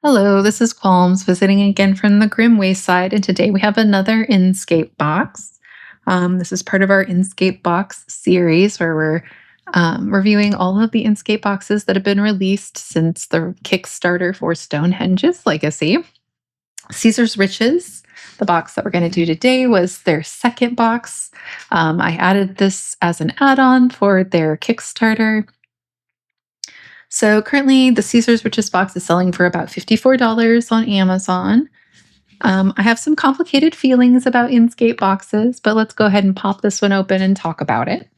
Hello, this is Qyalms visiting again from the Grim Wayside, and today we have another Inscape box. This is part of our Inscape box series where we're reviewing all of the Inscape boxes that have been released since the Kickstarter for Stonehenge's Legacy. Caesar's Riches, the box that we're going to do today, was their second box. I added this as an add-on for their Kickstarter. So currently, the Caesar's Riches box is selling for about $54 on Amazon. I have some complicated feelings about Inscape boxes, but let's go ahead and pop this one open and talk about it.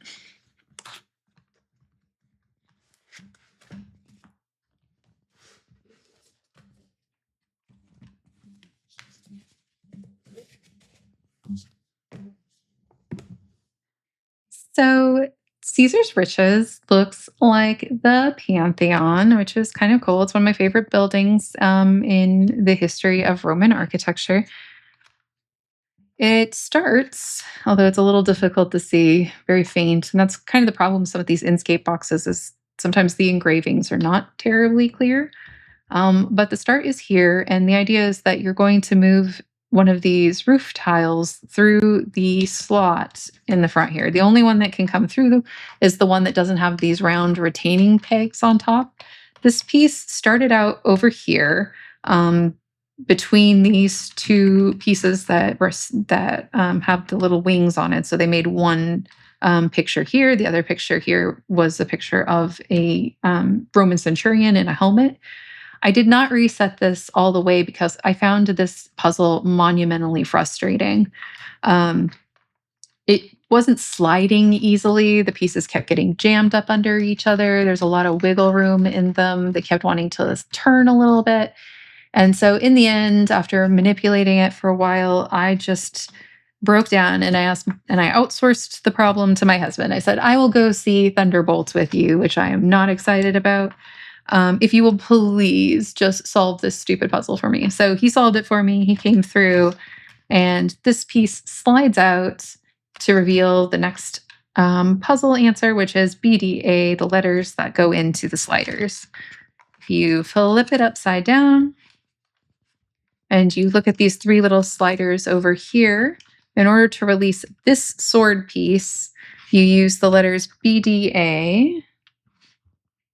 So Caesar's Riches looks like the Pantheon, which is kind of cool. It's one of my favorite buildings in the history of Roman architecture. It starts, although it's a little difficult to see, very faint, and that's kind of the problem with some of these Inscape boxes is sometimes the engravings are not terribly clear. But the start is here, and the idea is that you're going to move one of these roof tiles through the slot in the front here. The only one that can come through is the one that doesn't have these round retaining pegs on top. This piece started out over here, between these two pieces that have the little wings on it. So they made one picture here. The other picture here was a picture of a Roman centurion in a helmet. I did not reset this all the way because I found this puzzle monumentally frustrating. It wasn't sliding easily. The pieces kept getting jammed up under each other. There's a lot of wiggle room in them. They kept wanting to turn a little bit. And so in the end, after manipulating it for a while, I just broke down and I outsourced the problem to my husband. I said, I will go see Thunderbolts with you, which I am not excited about. If you will please just solve this stupid puzzle for me. So he solved it for me. He came through, and this piece slides out to reveal the next puzzle answer, which is BDA, the letters that go into the sliders. If you flip it upside down, and you look at these three little sliders over here, in order to release this sword piece, you use the letters BDA.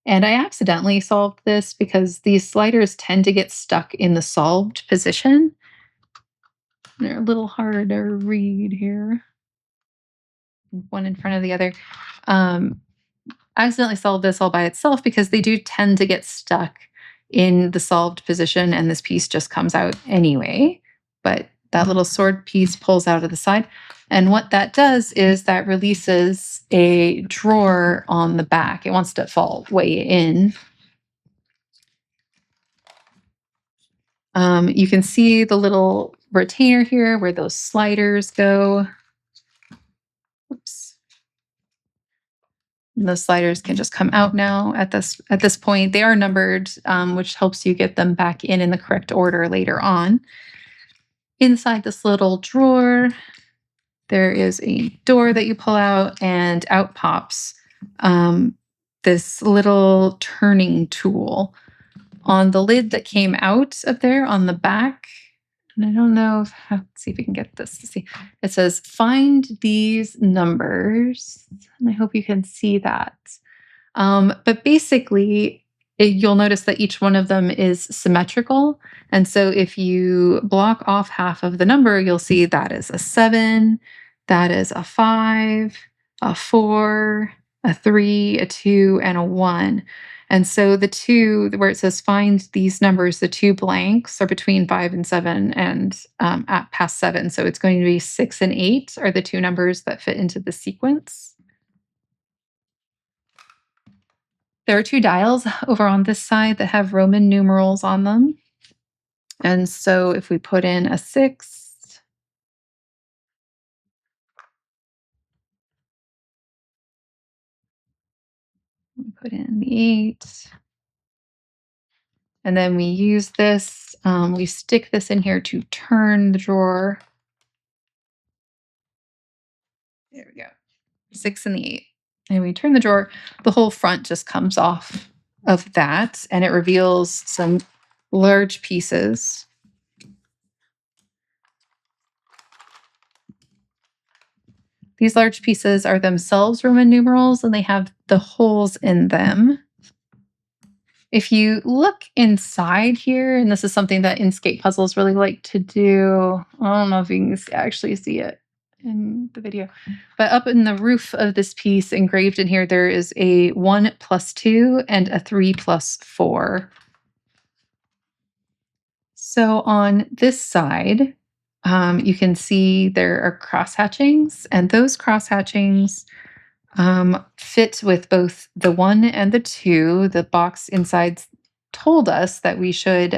And I accidentally solved this because these sliders tend to get stuck in the solved position. They're a little hard to read here. One in front of the other. I accidentally solved this all by itself because they do tend to get stuck in the solved position, and this piece just comes out anyway. But that little sword piece pulls out of the side. And what that does is that releases a drawer on the back. It wants to fall way in. You can see the little retainer here where those sliders go. Oops. The sliders can just come out now at this point. They are numbered, which helps you get them back in the correct order later on. Inside this little drawer, there is a door that you pull out, and out pops this little turning tool. On the lid that came out of there on the back, and I don't know if, let's see if we can get this to see. It says, find these numbers. And I hope you can see that. But basically, you'll notice that each one of them is symmetrical. And so if you block off half of the number, you'll see that is a 7, that is a 5, a 4, a 3, a 2, and a 1. And so the two, where it says find these numbers, the two blanks are between 5 and 7 and at past 7. So it's going to be 6 and 8 are the two numbers that fit into the sequence. There are two dials over on this side that have Roman numerals on them. And so if we put in a 6, we put in the 8, and then we use this, we stick this in here to turn the drawer. There we go. 6 and the 8. And we turn the drawer, the whole front just comes off of that, and it reveals some large pieces. These large pieces are themselves Roman numerals, and they have the holes in them. If you look inside here, and this is something that Inscape puzzles really like to do, I don't know if you can actually see it in the video, but up in the roof of this piece engraved in here, there is a 1 + 2 and a 3 + 4. So on this side, you can see there are cross hatchings, and those cross hatchings fit with both the 1 and the 2. The box inside told us that we should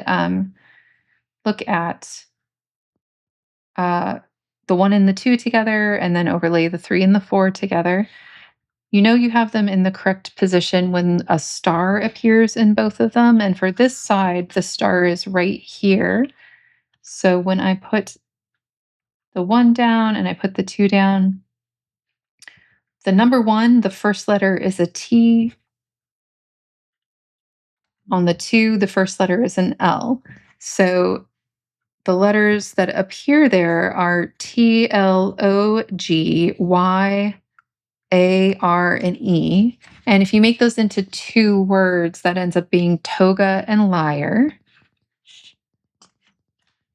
look at the 1 and the 2 together and then overlay the 3 and the 4 together. You know you have them in the correct position when a star appears in both of them. And for this side, the star is right here. So when I put the 1 down and I put the 2 down, the number 1, the first letter is a T. On the 2, the first letter is an L. So the letters that appear there are T, L, O, G, Y, A, R, and E. And if you make those into 2 words, that ends up being toga and lyre.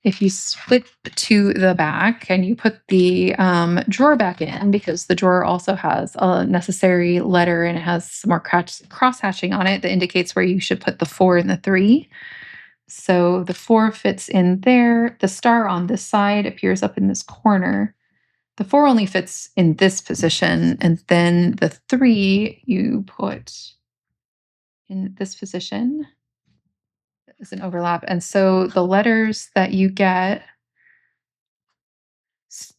If you split to the back and you put the drawer back in, because the drawer also has a necessary letter and it has some more cross hatching on it that indicates where you should put the 4 and the 3. So the 4 fits in there. The star on this side appears up in this corner. The 4 only fits in this position, and then the 3 you put in this position. Is an overlap. And so the letters that you get,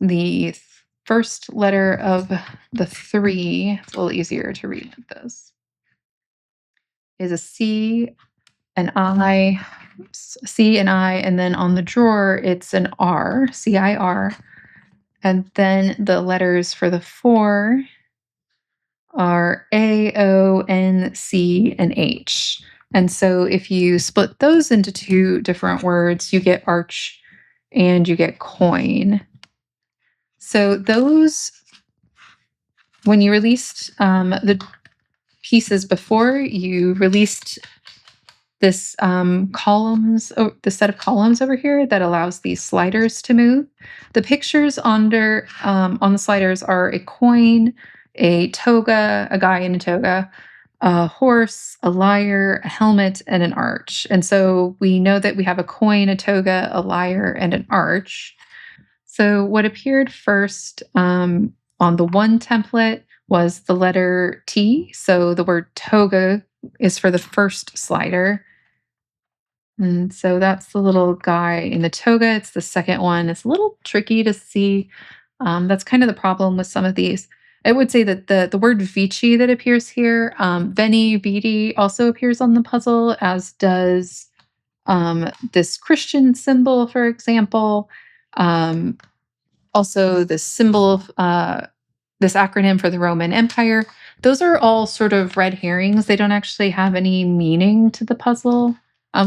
the first letter of the 3, it's a little easier to read this, is a C, an I, C and I, and then on the drawer it's an R, C-I-R. And then the letters for the 4 are A, O, N, C, and H. And so if you split those into 2 different words, you get arch and you get coin. So those, when you released the pieces before, you released this columns, the set of columns over here that allows these sliders to move. The pictures under on the sliders are a coin, a toga, a guy in a toga, a horse, a lyre, a helmet, and an arch. And so we know that we have a coin, a toga, a lyre, and an arch. So what appeared first on the 1 template was the letter T. So the word toga is for the first slider. And so that's the little guy in the toga. It's the second one. It's a little tricky to see. That's kind of the problem with some of these. I would say that the word Vici that appears here, Veni, Vidi, also appears on the puzzle, as does this Christian symbol, for example. Also, the symbol of this acronym for the Roman Empire. Those are all sort of red herrings. They don't actually have any meaning to the puzzle,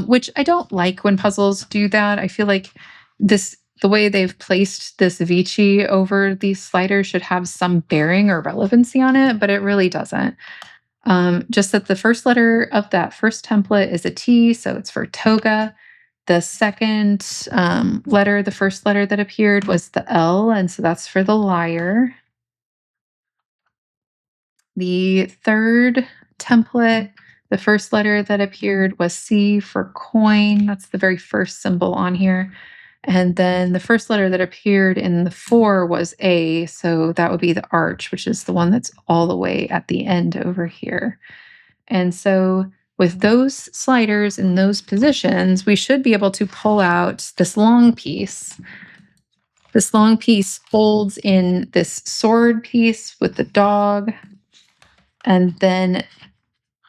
which I don't like when puzzles do that. I feel like the way they've placed this Vici over these sliders should have some bearing or relevancy on it, but it really doesn't. Just that the first letter of that first template is a T, so it's for toga. The second letter, the first letter that appeared was the L, and so that's for the lyre. The third template, the first letter that appeared was C for coin. That's the very first symbol on here. And then the first letter that appeared in the 4 was A, so that would be the arch, which is the one that's all the way at the end over here. And so with those sliders in those positions, we should be able to pull out this long piece. This long piece folds in this sword piece with the dog, and then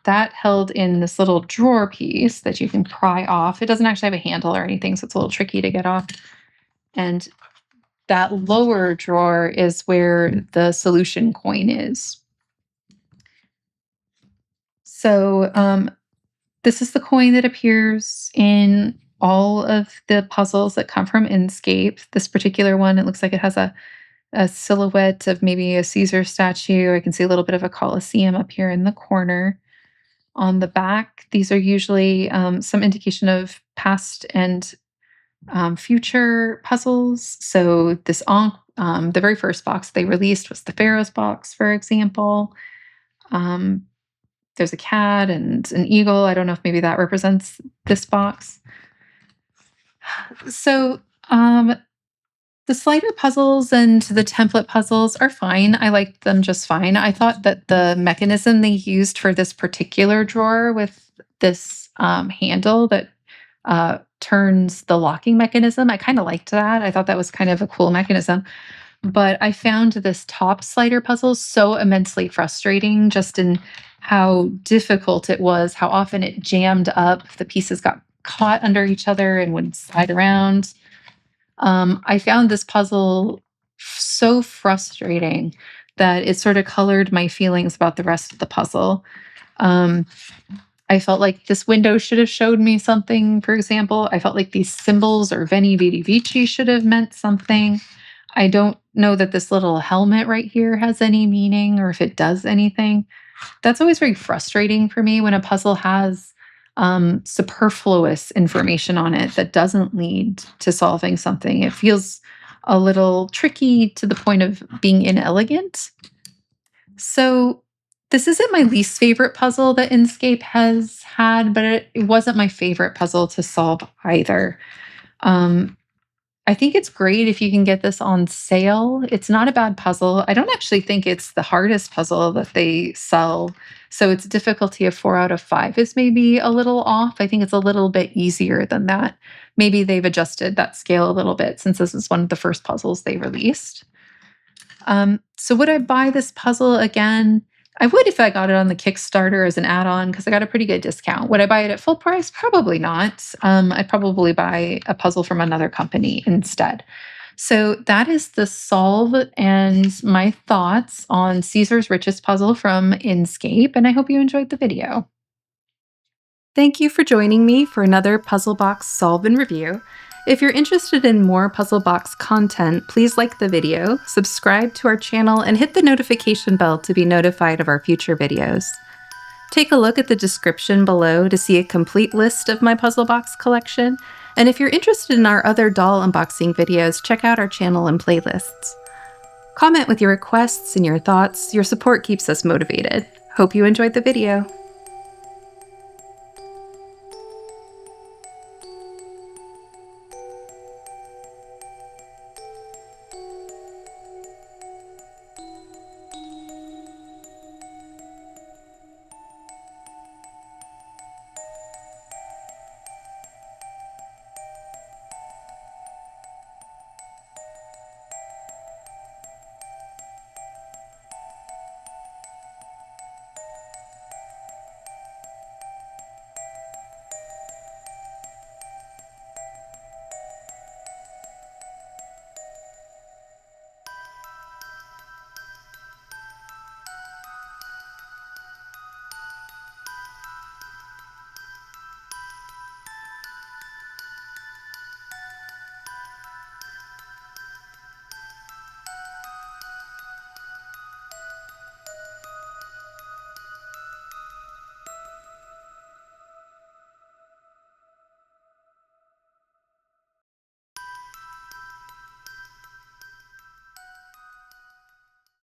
that held in this little drawer piece that you can pry off. It doesn't actually have a handle or anything, so it's a little tricky to get off. And that lower drawer is where the solution coin is. So This is the coin that appears in all of the puzzles that come from Inscape. This particular one, it looks like it has a silhouette of maybe a Caesar statue. I can see a little bit of a Colosseum up here in the corner. On the back, these are usually some indication of past and future puzzles. So the very first box they released was the Pharaoh's box, for example. Um, there's a cat and an eagle. I don't know if maybe that represents this box. So the slider puzzles and the template puzzles are fine. I liked them just fine. I thought that the mechanism they used for this particular drawer with this handle that turns the locking mechanism, I kind of liked that. I thought that was kind of a cool mechanism. But I found this top slider puzzle so immensely frustrating just in how difficult it was, how often it jammed up. The pieces got caught under each other and would slide around. I found this puzzle so frustrating that it sort of colored my feelings about the rest of the puzzle. I felt like this window should have showed me something, for example. I felt like these symbols or Veni Vidi Vici should have meant something. I don't know that this little helmet right here has any meaning or if it does anything. That's always very frustrating for me when a puzzle has superfluous information on it that doesn't lead to solving something. It feels a little tricky to the point of being inelegant. So this isn't my least favorite puzzle that Inscape has had, but it wasn't my favorite puzzle to solve either. I think it's great if you can get this on sale. It's not a bad puzzle. I don't actually think it's the hardest puzzle that they sell. So its difficulty of 4 out of 5 is maybe a little off. I think it's a little bit easier than that. Maybe they've adjusted that scale a little bit since this is one of the first puzzles they released. So would I buy this puzzle again? I would if I got it on the Kickstarter as an add-on because I got a pretty good discount. Would I buy it at full price? Probably not. I'd probably buy a puzzle from another company instead. So that is the solve and my thoughts on Caesar's Richest Puzzle from Inscape, and I hope you enjoyed the video. Thank you for joining me for another Puzzle Box Solve and Review. If you're interested in more Puzzle Box content, please like the video, subscribe to our channel, and hit the notification bell to be notified of our future videos. Take a look at the description below to see a complete list of my Puzzle Box collection, and if you're interested in our other doll unboxing videos, check out our channel and playlists. Comment with your requests and your thoughts. Your support keeps us motivated. Hope you enjoyed the video.